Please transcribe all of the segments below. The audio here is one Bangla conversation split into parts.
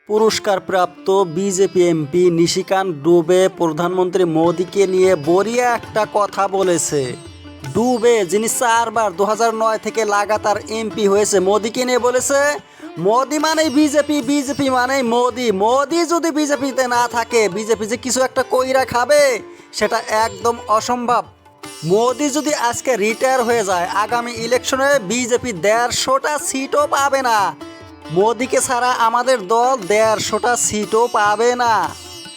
পুরস্কার প্রাপ্ত বিজেপি এমপি নিশিকান্ত ডুবে প্রধানমন্ত্রী মোদীকে নিয়ে বড়িয়া একটা কথা বলেছে। ডুবে যিনি 4বার 2009 থেকে লাগাতার এমপি হয়েছে, মোদীকে নিয়ে বলেছে মোদী মানেই বিজেপি, বিজেপি মানেই মোদী, মোদী যদি বিজেপিতে না থাকে বিজেপি যে কিছু একটা কইরা খাবে সেটা একদম অসম্ভব। মোদী যদি আজকে রিটায়ার হয়ে যায় আগামী ইলেকশনে বিজেপি 150টা সিটও পাবে না। মোদীকে ছাড়া আমাদের দল 150টা সিটও পাবে না।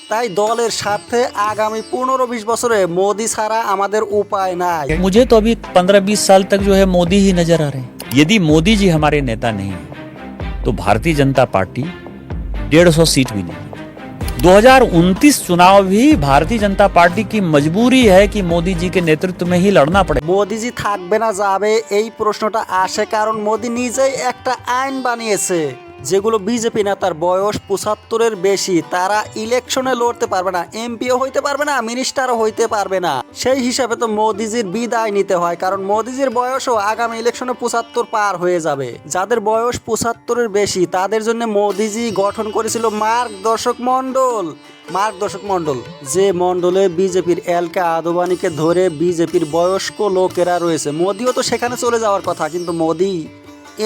তাই দলের স্বার্থে আগামী 15-20 বছরে মোদী ছাড়া আমাদের উপায় নাই। मुझे तो अभी 15-20 साल तक जो है मोदी ही नजर आ रहे हैं। यदि मोदी जी हमारे नेता नहीं है तो भारतीय जनता पार्टी 150 सीट भी नहीं। 2029 चुनाव भी भारतीय जनता पार्टी की मजबूरी है कि मोदी जी के नेतृत्व में ही लड़ना पड़े। মোদিজি থাকবে না যাবে এই প্রশ্নটা আসে কারণ মোদি নিজেই একটা আইন বানিয়েছে যেগুলো বিজেপি নেতার বয়স 75-এর বেশি, তারা ইলেকশনে লড়তে পারবে না, এমপিও হইতে পারবে না, মিনিস্টারও হইতে পারবে না। সেই হিসাবে তো মোদিজির বিদায় নিতে হয়, কারণ মোদিজির বয়সও আগামী ইলেকশনে 75 পার হয়ে যাবে। যাদের বয়স 75-এর বেশি তাদের জন্য মোদিজি গঠন করেছিল মার্গদর্শক মণ্ডল, যে মণ্ডলে বিজেপির এলকে আদবানিকে ধরে বিজেপির বয়স্ক লোকেরা রয়েছে। মোদিও তো সেখানে চলে যাওয়ার কথা, কিন্তু মোদি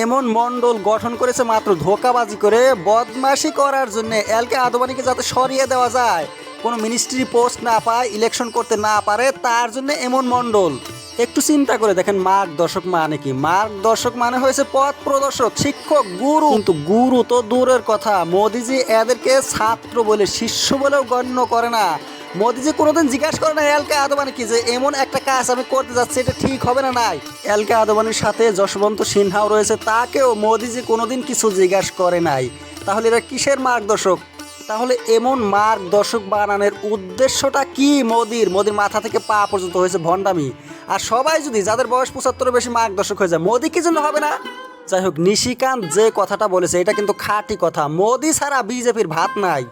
এমন মণ্ডল গঠন করেছে মাত্র ধোঁকাবাজি করে, বদমাশি করার জন্য, এলকে আদবানিকে যাতে সরিয়ে দেওয়া যায়, কোনো মিনিস্ট্রি পোস্ট না পায়, ইলেকশন করতে না পারে, তার জন্য এমন মণ্ডল। একটু চিন্তা করে দেখেন মার্গদর্শক মানে কি। মার্গদর্শক মানে হয়েছে পথ প্রদর্শক, শিক্ষক, গুরু। কিন্তু গুরু তো দূরের কথা, মোদিজি এদেরকে ছাত্র বলে, শিষ্য বলেও গণ্য করে না। মোদিজি কোনোদিন জিজ্ঞাসা করে না এলকে আদবানি কি যে এমন একটা কাজ আমি করতে যাচ্ছি, এটা ঠিক হবে না নাই। এলকে আদবানির সাথে যশবন্ত সিনহাও রয়েছে, তাকেও মোদিজি কোনোদিন কিছু জিজ্ঞাসা করে নাই। তাহলে এরা কিসের মার্গদর্শক? তাহলে এমন মার্গদর্শক বানানোর উদ্দেশ্যটা কি মোদির মাথা থেকে পা পর্যন্ত হয়েছে ভণ্ডামি। আর সবাই যদি যাদের বয়স 75-এর বেশি মার্গদর্শক হয়ে যায়, মোদি কি জন্য হবে না? যাই হোক, নিশিকান্ত যে কথাটা বলেছে এটা কিন্তু খাঁটি কথা। মোদি ছাড়া বিজেপির ভাত নাই।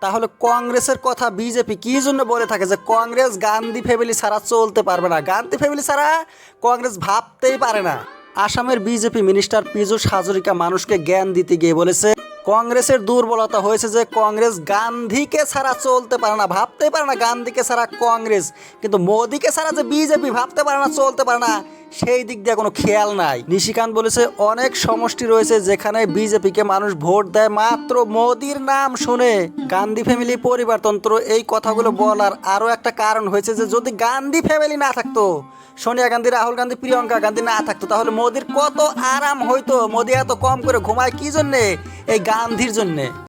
তাহলে কংগ্রেসের কথা বিজেপি কি জন্য বলে থাকে যে কংগ্রেস গান্ধী ফ্যামিলি ছাড়া চলতে পারবে না, গান্ধী ফ্যামিলি ছাড়া কংগ্রেস ভাবতেই পারে না। আসামের বিজেপি মিনিস্টার পীযূষ হাজরিকা মানুষকে জ্ঞান দিতে গিয়ে বলেছে কংগ্রেসের দুর্বলতা হয়েছে যে কংগ্রেস গান্ধীকে ছাড়া চলতে পারে না, ভাবতে পারে না গান্ধীকে ছাড়া কংগ্রেস, কিন্তু মোদীকে ছাড়া যে বিজেপি ভাবতে পারে না, চলতে পারে না, সেই দিক দিয়ে কোনো খেয়াল নাই। নিশিকান্ত বলেছে অনেক সমষ্টি রয়েছে যেখানে বিজেপিকে মানুষ ভোট দেয় মাত্র মোদির নাম শুনে। গান্ধী ফ্যামিলি পরিবারতন্ত্র, এই কথাগুলো বলার আরও একটা কারণ হয়েছে যে যদি গান্ধী ফ্যামিলি না থাকতো, সোনিয়া গান্ধী, রাহুল গান্ধী, প্রিয়াঙ্কা গান্ধী না থাকতো, তাহলে মোদির কত আরাম হইতো। মোদি এত কম করে ঘুমায় কি জন্যে? এই গান্ধীর জন্যে।